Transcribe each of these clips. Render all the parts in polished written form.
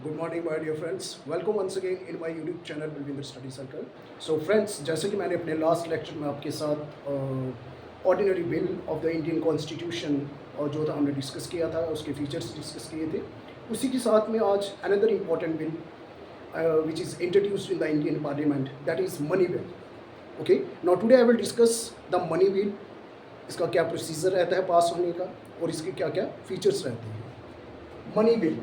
Good morning my dear friends, welcome once again in my YouTube channel Balwinder study circle. So friends, जैसे कि मैंने अपने last lecture में आपके साथ ordinary bill of the Indian constitution और जो था हमने डिस्कस किया था, उसके फीचर्स डिस्कस किए थे। उसी के साथ में आज another important bill which is introduced in the Indian Parliament, that is money bill. Okay, now today I will discuss the money bill. इसका क्या प्रोसीजर रहता है पास होने का और इसके क्या क्या फीचर्स रहते हैं। Money bill,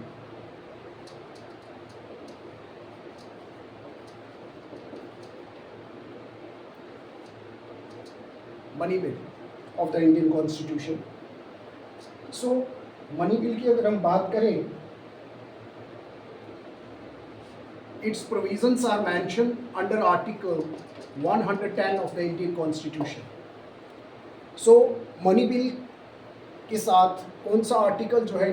money bill of the Indian constitution. So money bill की अगर हम बात करें, its provisions are mentioned under Article 110 of the Indian Constitution. So money bill के साथ कौन सा आर्टिकल जो है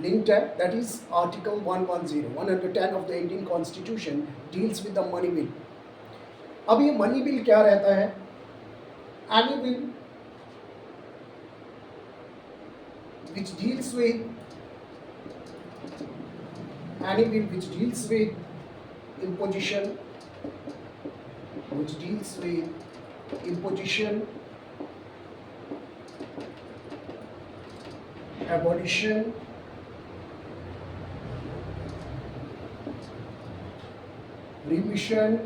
लिंक्ड है, that is article 110 of the Indian constitution deals with the money bill. अब ये मनी बिल क्या रहता है? Any bill which deals with any bill which deals with imposition, abolition, remission,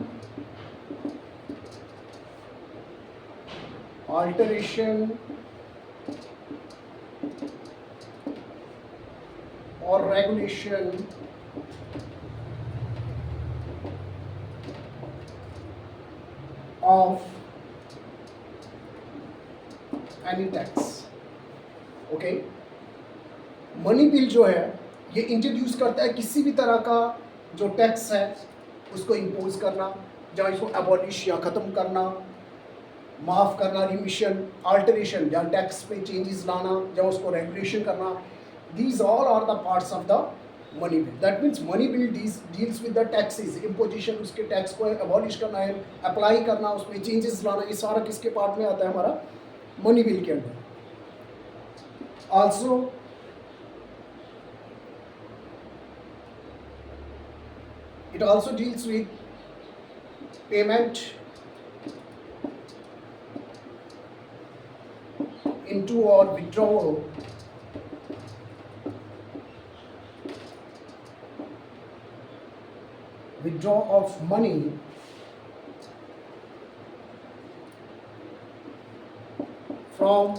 alteration or regulation of any tax. Okay, money bill जो है ये introduce करता है किसी भी तरह का जो टैक्स है उसको इम्पोज करना, जहाँ इसको एबॉलिश या ख़त्म करना, माफ़ करना, रिमिशन, अल्टरेशन या टैक्स पे चेंजेस लाना, जहाँ उसको रेगुलेशन करना। These all are the parts of the money bill. That means money bill deals with the taxes, imposition, उसके टैक्स को एबॉलिश करना है, अप्लाई करना, उसमें चेंजेस लाना, ये सारा किसके पार्ट में आता है? हमारा मनी बिल के अंदर। Also it also deals with payment into or withdrawal of money from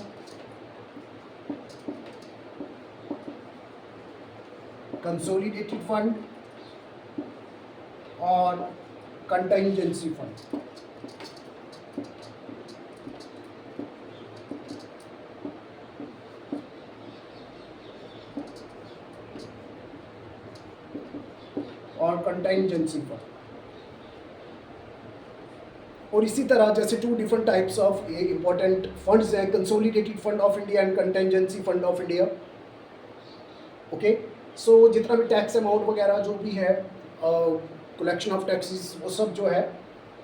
consolidated fund और कंटिजेंसी फंड। और इसी तरह जैसे टू डिफरेंट टाइप्स ऑफ ये इंपॉर्टेंट फंड्स हैं, consolidated fund of India and contingency fund of India. Okay, so जितना भी tax amount वगैरह जो भी है, कलेक्शन ऑफ टैक्सेस, वो सब जो है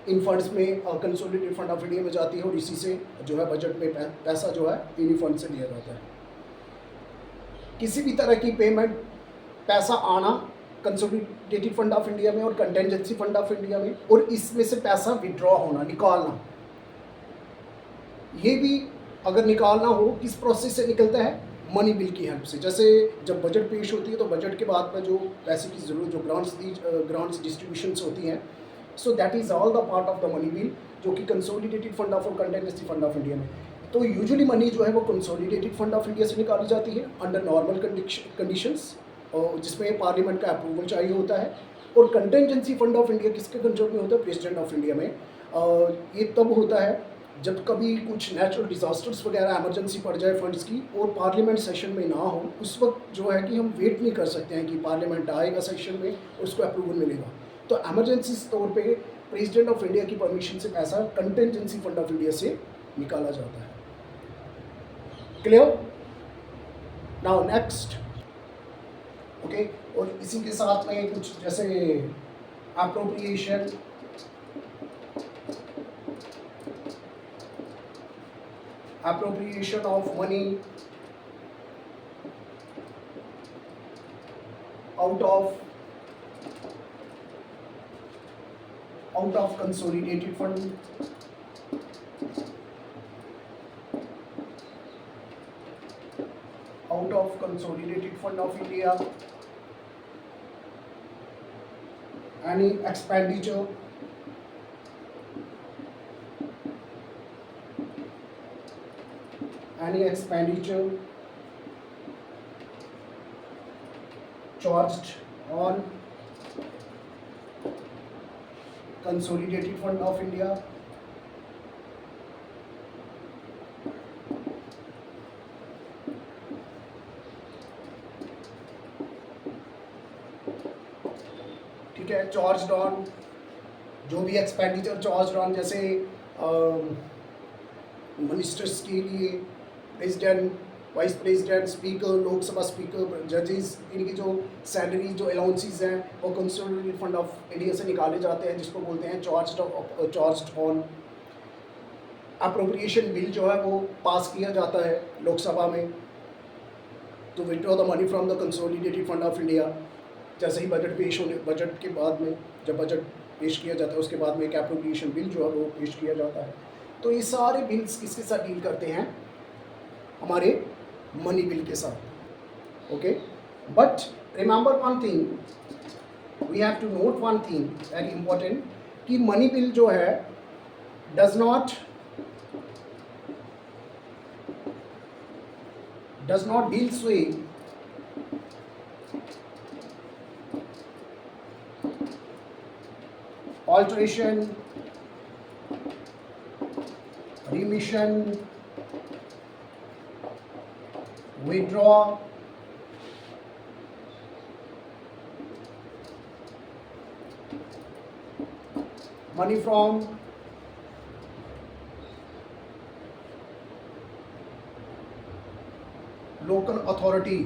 इन फंड्स में कंसोलिडेटेड फंड ऑफ इंडिया में जाती है और इसी से जो है बजट में पैसा जो है इन्हीं फंड से दिया जाता है। किसी भी तरह की पेमेंट, पैसा आना कंसोलिडेटेड फंड ऑफ इंडिया में और कंटिजेंसी फंड ऑफ इंडिया में, और इसमें से पैसा विड्रॉ होना, निकालना, ये भी अगर निकालना हो किस प्रोसेस से निकलता है? मनी बिल की हेल्प से। जैसे जब बजट पेश होती है तो बजट के बाद में जो पैसे की ज़रूरत, जो ग्रांट्स डिस्ट्रीब्यूशंस होती हैं, so that is all the part of the money bill, जो कि कंसोलिडेटेड फंड ऑफ और कंटिजेंसी फंड ऑफ इंडिया में। तो यूजुअली मनी जो है वो कंसोलिडेटेड फंड ऑफ इंडिया से निकाली जाती है अंडर नॉर्मल कंडीशंस, और जिसमें पार्लियामेंट का अप्रूवल चाहिए होता है। और कंटिजेंसी फंड ऑफ इंडिया किसके कंट्रोल में होता है? प्रेसिडेंट ऑफ इंडिया में। ये तब होता है जब कभी कुछ नेचुरल डिज़ास्टर्स वगैरह इमरजेंसी पड़ जाए फंड्स की और पार्लियामेंट सेशन में ना हो, उस वक्त जो है कि हम वेट नहीं कर सकते हैं कि पार्लियामेंट आएगा सेशन में और उसको अप्रूवल मिलेगा, तो इमरजेंसी तौर पे प्रेसिडेंट ऑफ इंडिया की परमिशन से पैसा कंटिजेंसी फंड ऑफ इंडिया से निकाला जाता है। क्लियर? नाउ नेक्स्ट, ओके, और इसी के साथ में कुछ जैसे appropriation, appropriation of money, out of consolidated fund, out of consolidated fund of India, any expenditure charged on consolidated fund of India ठीक है, चार्ज ऑन जो भी एक्सपेंडिचर चार्ज ऑन, जैसे मिनिस्टर्स के लिए president, vice president, speaker, Lok Sabha speaker, जजेस, इनकी जो सैलरी, जो अलाउंसेस हैं वो कंसोलिडेटेड फंड ऑफ इंडिया से निकाले जाते हैं, जिसको बोलते हैं चार्ज ऑन। अप्रोप्रिएशन बिल जो है वो पास किया जाता है लोकसभा में to withdraw the money from the consolidated fund of India. जैसे ही बजट के बाद में जब बजट पेश किया जाता है उसके बाद में एक एप्रोप्रिएशन बिल जो है वो पेश किया जाता है। तो ये सारे बिल्स किसके साथ डील करते हैं? हमारे मनी बिल के साथ। Okay, but remember one thing, we have to note one thing very important, कि मनी बिल जो है does not deals with alteration, remission, withdraw, money from local authority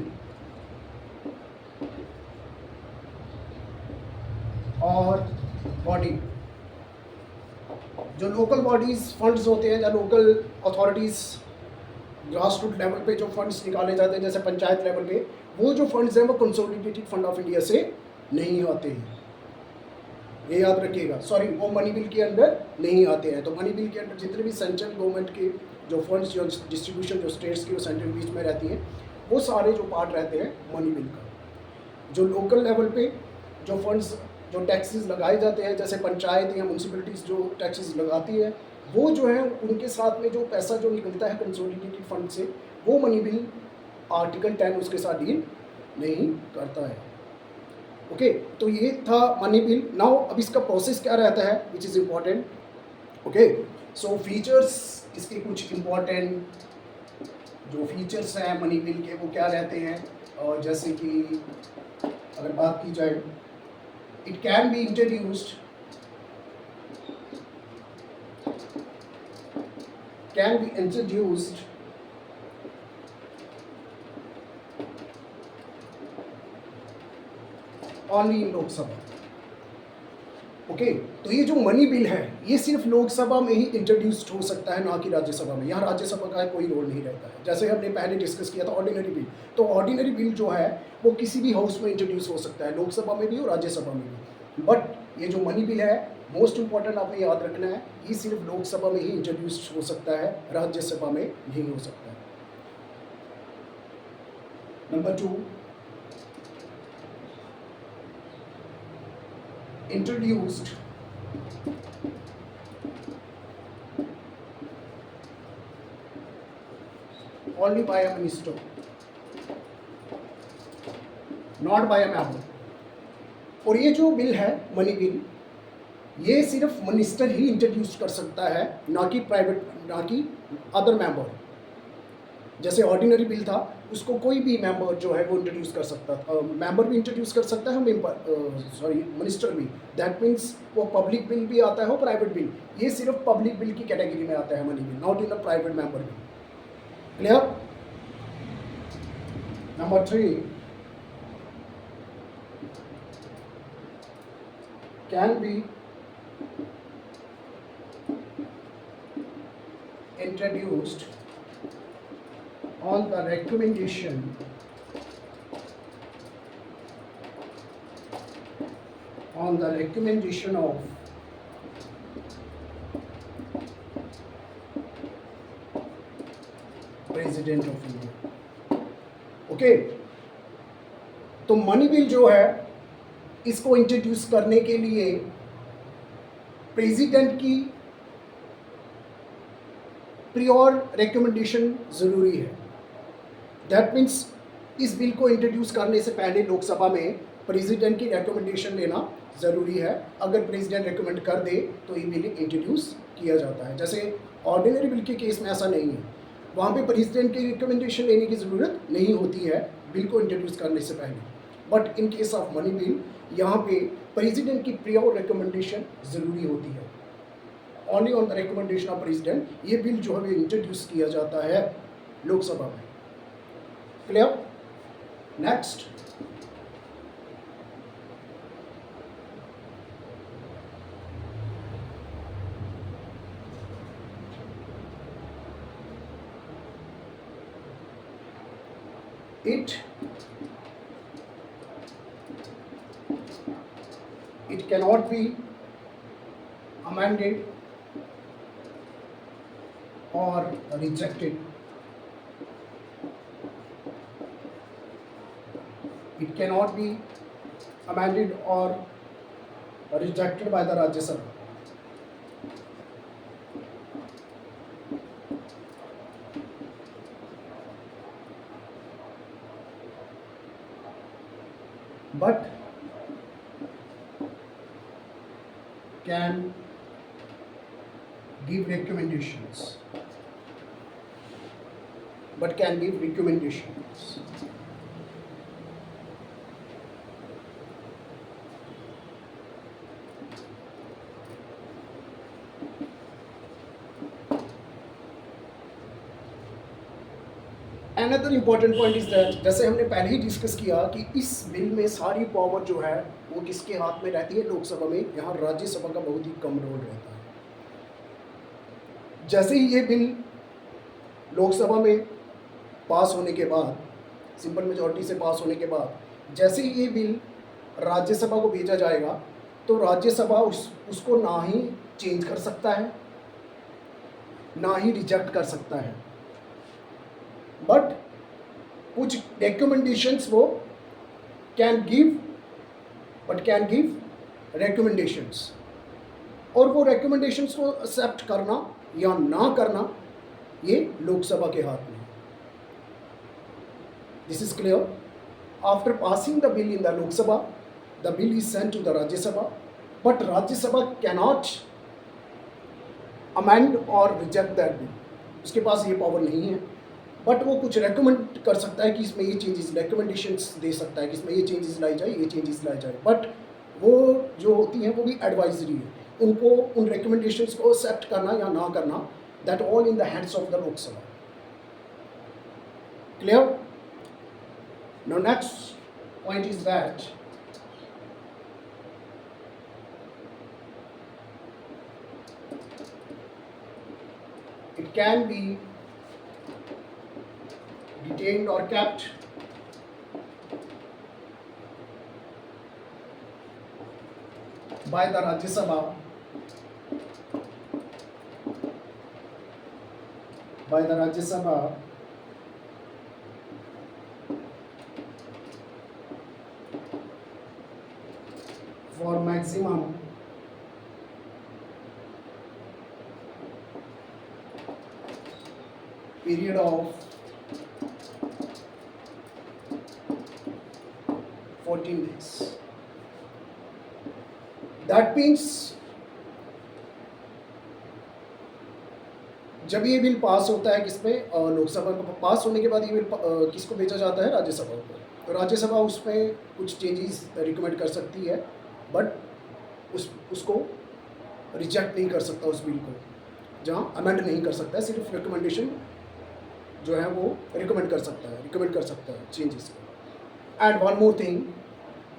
और बॉडी। जो लोकल बॉडीज़ फंड्स होते हैं या local authorities grass root level पे जो फंड्स निकाले जाते हैं, जैसे पंचायत लेवल पे, वो जो फंड्स हैं वो कंसोलिडेटेड फंड ऑफ इंडिया से नहीं आते हैं, ये याद रखिएगा। सॉरी, वो मनी बिल के अंदर नहीं आते हैं। तो मनी बिल के अंदर जितने भी सेंट्रल गवर्नमेंट के जो फंड्स, जो डिस्ट्रीब्यूशन जो स्टेट्स की, वो सेंट्रल बीच में रहती हैं, वो सारे जो पार्ट रहते हैं मनी बिल का। जो लोकल लेवल पे जो फंड्स, जो टैक्सेस लगाए जाते हैं, जैसे पंचायत या म्यूनसिपलिटीज़ जो टैक्सेस लगाती है, वो जो है उनके साथ में जो पैसा जो निकलता है कंसोलिडेटेड फंड से, वो मनी बिल आर्टिकल 10 उसके साथ डील नहीं करता है। ओके, तो ये था मनी बिल। नाउ अब इसका प्रोसेस क्या रहता है, which is important. Okay, so features इसके कुछ इम्पॉर्टेंट जो फीचर्स हैं मनी बिल के, वो क्या रहते हैं। और जैसे कि अगर बात की जाए, it can be introduced only in Lok Sabha. Okay, तो ये जो मनी बिल है ये सिर्फ लोकसभा में ही इंट्रोड्यूस्ड हो सकता है, ना कि राज्यसभा में। यहाँ राज्यसभा का कोई रोल नहीं रहता है। जैसे हमने पहले डिस्कस किया था ऑर्डिनरी बिल, तो ऑर्डिनरी बिल जो है वो किसी भी हाउस में इंट्रोड्यूस हो सकता है, लोकसभा में भी और राज्यसभा में भी। बट ये जो मनी बिल है, मोस्ट इंपॉर्टेंट आपने याद रखना है, ये सिर्फ लोकसभा में ही इंट्रोड्यूस हो सकता है, राज्यसभा में नहीं हो सकता है। Number 2, introduced only by a minister, not by a member। और ये जो बिल है मनी बिल, ये सिर्फ मिनिस्टर ही इंट्रोड्यूस कर सकता है, ना कि प्राइवेट, ना कि अदर मेंबर। जैसे ऑर्डिनरी बिल था, उसको कोई भी मेंबर जो है वो इंट्रोड्यूस कर सकता था, मेंबर भी इंट्रोड्यूस कर सकता है, मिनिस्टर भी। दैट मीन्स वो पब्लिक बिल भी आता है और प्राइवेट बिल। ये सिर्फ पब्लिक बिल की कैटेगरी में आता है money bill, not in the private member bill. Clear? Number 3, can be introduced on the recommendation on the recommendation of president of India. Okay, तो मनी बिल जो है इसको इंट्रोड्यूस करने के लिए प्रेसिडेंट की प्रियोर रिकमेंडेशन ज़रूरी है। दैट मीन्स इस बिल को इंट्रोड्यूस करने से पहले लोकसभा में प्रेसिडेंट की रिकमेंडेशन लेना ज़रूरी है। अगर प्रेसिडेंट रिकमेंड कर दे तो ये बिल इंट्रोड्यूस किया जाता है। जैसे ऑर्डिनरी बिल के केस में ऐसा नहीं है, वहाँ पे प्रेसिडेंट की रिकमेंडेशन लेने की ज़रूरत नहीं होती है बिल को इंट्रोड्यूस करने से पहले। But in case of money bill यहाँ पे प्रेसिडेंट की प्रियोर रिकमेंडेशन ज़रूरी होती है। Only on the recommendation of president ये बिल जो है इंट्रोड्यूस किया जाता है लोकसभा में। Clear? Next, it cannot be amended or rejected. It cannot be amended or rejected by the Rajya Sabha. But can give recommendations. But can give recommendations. Another important point is that जैसे हमने पहले ही discuss किया कि इस bill में सारी power जो है वो किसके हाथ में रहती है, लोकसभा में। यहाँ राज्यसभा का बहुत ही कम रोल रहता है। जैसे ही ये बिल लोकसभा में पास होने के बाद, सिंपल मेजॉरिटी से पास होने के बाद, जैसे ही ये बिल राज्यसभा को भेजा जाएगा तो राज्यसभा उसको ना ही चेंज कर सकता है ना ही रिजेक्ट कर सकता है। बट कुछ रिकमेंडेशंस वो कैन गिव रिकमेंडेशंस, और वो रिकमेंडेशंस को एक्सेप्ट करना या ना करना ये लोकसभा के हाथ में। This is clear. After passing the bill in the Lok Sabha, the bill is sent to the Rajya Sabha, but Rajya Sabha cannot amend or reject that bill. उसके पास ये पावर नहीं है। बट वो कुछ रेकमेंड कर सकता है कि इसमें ये चेंजेस, रिकमेंडेशंस दे सकता है कि इसमें ये चेंजेस लाई जाए, ये चेंजेस लाई जाए। बट वो जो होती हैं वो भी एडवाइजरी है, उनको उन रिकमेंडेशंस को एक्सेप्ट करना या ना करना, that all in the hands of the Lok Sabha. Clear? Now next point is that it can be detained or kept by the Rajya Sabha for maximum period of 14 days. That means जब ये bill pass होता है किसमें, लोकसभा में पास होने के बाद ये बिल किसको भेजा जाता है, राज्यसभा को। तो राज्यसभा उसमें कुछ चेंजेस रिकमेंड कर सकती है, बट उसको रिजेक्ट नहीं कर सकता उस बिल को, जहाँ अमेंड नहीं कर सकता है, सिर्फ रिकमेंडेशन जो है वो रिकमेंड कर सकता है चेंजेस को। एंड वन मोर थिंग,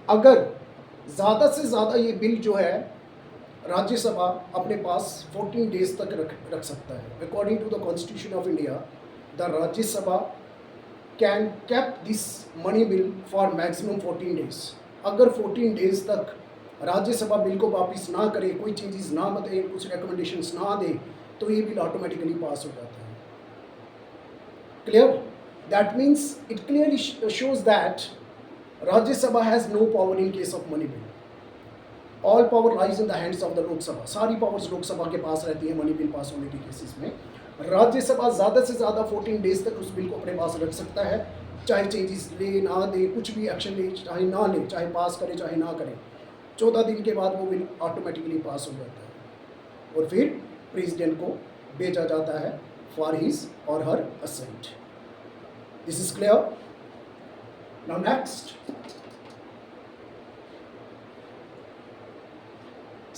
अगर ज़्यादा से ज़्यादा ये बिल जो है राज्यसभा अपने पास 14 डेज तक रख सकता है। According to the constitution of India, the Rajya Sabha can keep this money bill for maximum 14 days. अगर 14 डेज तक राज्यसभा बिल को वापस ना करे, कोई चेंजेस ना बताए, कुछ रिकमेंडेशंस ना दे, तो ये बिल ऑटोमेटिकली पास हो जाता है। Clear? That means it clearly shows that Rajya Sabha has no power in case of money bill. All power lies in the hands of the Lok Sabha. सारी पावर्स लोक सभा के पास रहती है मनी बिल पास होने के cases में। राज्य सभा ज़्यादा से ज़्यादा 14 डेज तक उस बिल को अपने पास रख सकता है, चाहे चेंजेस ले ना दे, कुछ भी एक्शन ले, चाहे ना ले, चाहे पास करे चाहे ना करे। 14 दिन के बाद वो बिल ऑटोमेटिकली पास हो जाता है और फिर प्रेसिडेंट को भेजा जाता है for his or her assent. This is clear? Now next,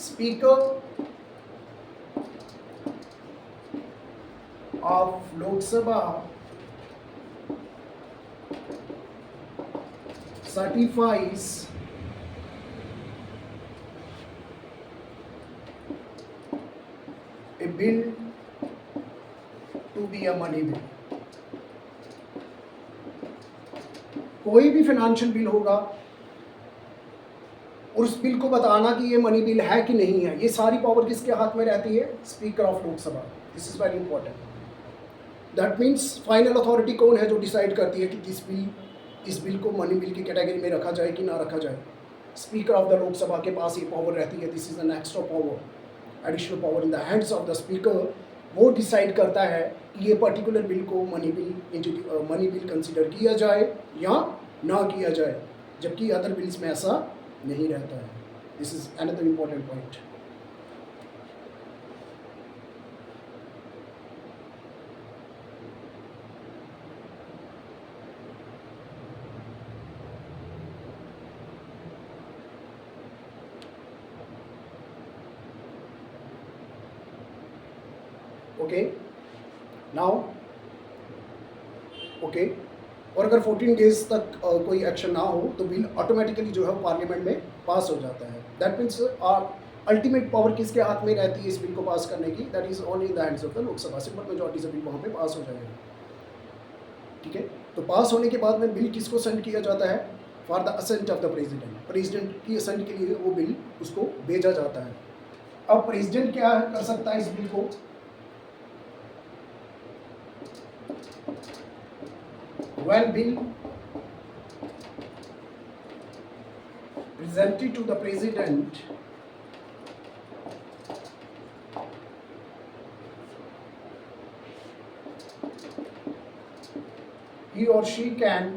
Speaker of Lok Sabha certifies a bill to be a money bill. कोई भी फाइनेंशियल बिल होगा और उस बिल को बताना कि ये मनी बिल है कि नहीं है, ये सारी पावर किसके हाथ में रहती है? Speaker of Lok Sabha. This is very important. That means final authority कौन है जो डिसाइड करती है कि इस बिल को मनी बिल की कैटेगरी में रखा जाए कि ना रखा जाए? स्पीकर ऑफ द लोकसभा के पास ये पावर रहती है। This is an extra power, additional power in the hands of the speaker. वो डिसाइड करता है कि ये पर्टिकुलर बिल को मनी बिल कंसिडर किया जाए या ना किया जाए, जबकि अदर बिल्स में ऐसा नहीं रहता है। This is another important point. Okay now okay, और अगर 14 डेज तक कोई एक्शन ना हो तो बिल ऑटोमेटिकली जो है पार्लियामेंट में पास हो जाता है। दैट मीन्स अल्टीमेट पावर किसके हाथ में रहती है इस बिल को पास करने की? That is only in the hands of the Lok Sabha. Simple majority से बिल वहाँ पे पास हो जाएगा। ठीक है, तो पास होने के बाद में बिल किसको सेंड किया जाता है? For the assent of the president. President की असेंट के लिए वो बिल उसको भेजा जाता है। अब प्रेसिडेंट क्या कर सकता है इस बिल को? When bill presented to the president, he or she can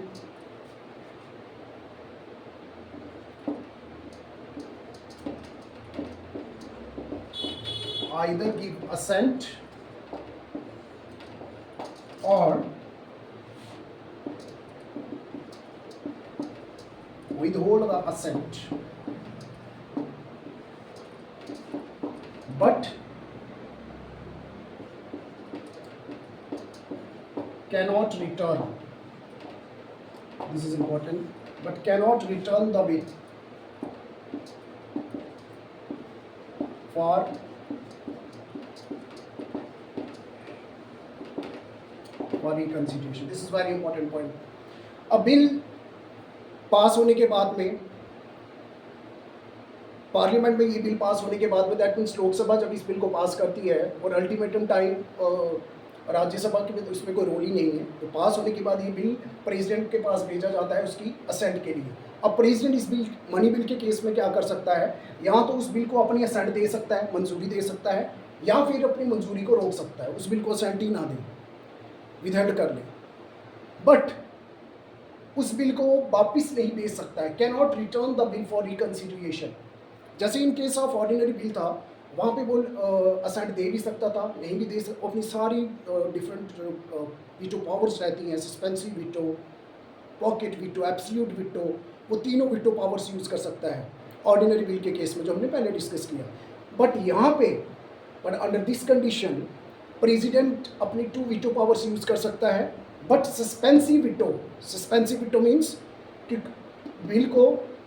either give assent or withhold the assent, but cannot return. This is important. But cannot return the bill for reconsideration. This is very important point. A bill पास होने के बाद में parliament में, ये bill pass होने के बाद में, दैट मीन्स लोकसभा जब इस बिल को पास करती है और अल्टीमेटम टाइम राज्यसभा के में तो इसमें कोई रोल ही नहीं है, तो पास होने के बाद ये बिल प्रेसिडेंट के पास भेजा जाता है उसकी असेंट के लिए। अब प्रेसिडेंट इस बिल मनी बिल के केस में क्या कर सकता है? यहाँ तो उस बिल को अपनी असेंट दे सकता है, मंजूरी दे सकता है, या फिर अपनी मंजूरी को रोक सकता है, उस बिल को असेंट ही ना दे, विदहेल्ड कर ले। बट उस बिल को वापस नहीं भेज सकता है। Can not return the bill for reconciliation. जैसे in case of ordinary bill था, वहाँ पे वो असेंट दे भी सकता था, नहीं भी दे सकता। अपनी सारी डिफरेंट वीटो पावर्स रहती हैं, suspensive veto, pocket veto, absolute veto, वो तीनों वीटो पावर्स यूज़ कर सकता है ऑर्डिनरी बिल के केस में, जो हमने पहले डिस्कस किया। बट यहाँ पे अंडर दिस कंडीशन प्रेसिडेंट अपनी 2 वीटो पावर्स यूज़ कर सकता है। बट सस्पेंसिव विटो मीन्स कि बिल को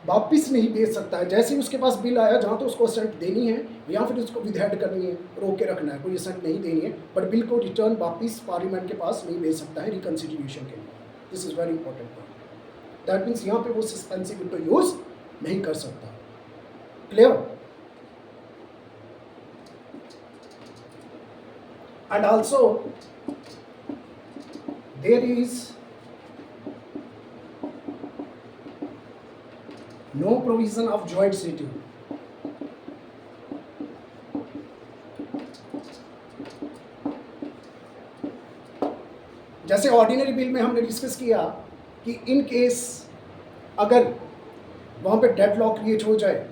वापस नहीं भेज सकता है। जैसे ही उसके पास बिल आया, जहाँ तो उसको असेंट देनी है या फिर उसको विदहेल्ड करनी है, रोक के रखना है, कोई असेंट नहीं देनी है, बट बिल को रिटर्न वापस पार्लियामेंट के पास नहीं भेज सकता है रिकन्सिलिएशन के लिए। This is very important point. That means यहाँ पे वो सस्पेंसिव विटो यूज़ नहीं कर सकता। Clear? And also there is no provision of joint sitting. जैसे ऑर्डिनरी बिल में हमने डिस्कस किया कि इन केस अगर वहाँ पे डेडलॉक क्रिएट हो जाए,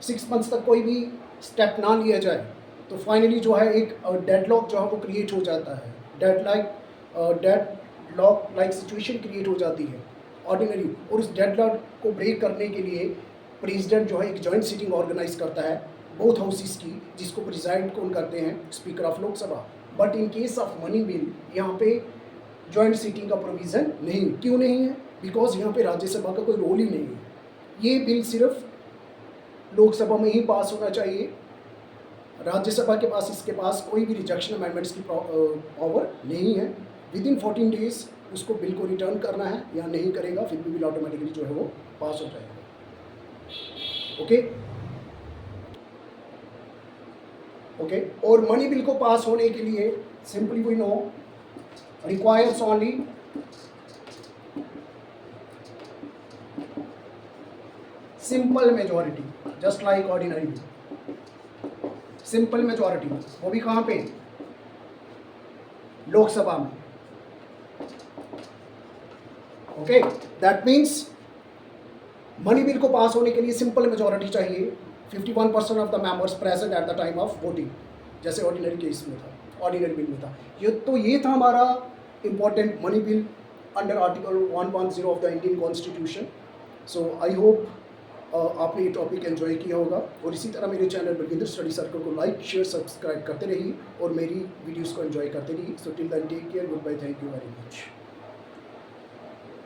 6 मंथ्स तक कोई भी स्टेप ना लिया जाए, तो फाइनली जो है एक डेडलॉक जो है वो क्रिएट हो जाता है, डेडलॉक लाइक सिचुएशन क्रिएट हो जाती है ऑर्डिनरी। और उस डेडलॉक को ब्रेक करने के लिए प्रेसिडेंट जो है एक जॉइंट सीटिंग ऑर्गेनाइज करता है बोथ हाउसेस की, जिसको प्रिजाइड कौन करते हैं, speaker of Lok Sabha. But in case of money bill यहाँ पे जॉइंट सीटिंग का प्रोविज़न नहीं। क्यों नहीं है? बिकॉज यहाँ पे राज्यसभा का कोई रोल ही नहीं है। ये बिल सिर्फ लोकसभा में ही पास होना चाहिए। राज्यसभा के पास इसके पास कोई भी रिजेक्शन अमेंडमेंट्स की पावर नहीं है। विद इन 14 डेज उसको बिल को रिटर्न करना है, या नहीं करेगा फिर भी बिल ऑटोमेटिकली जो है वो पास हो जाएगा। Okay okay. और मनी बिल को पास होने के लिए simply we know requires only simple majority, just like ordinary bill. Simple majority, वो भी कहाँ पे? लोकसभा में। Okay, that means money bill को पास होने के लिए सिंपल मेजॉरिटी चाहिए, 51% of the members present at the time of voting, जैसे ऑर्डिनरी केस में था, ऑर्डिनरी बिल में था। ये था हमारा important money bill under article 110 of the Indian constitution. So I hope आपने ये टॉपिक एंजॉय किया होगा, और इसी तरह मेरे चैनल बलविंदर स्टडी सर्कल को लाइक शेयर सब्सक्राइब करते रहिए और मेरी वीडियोस को एंजॉय करते रहिए। So till then take care, good bye, thank you very much.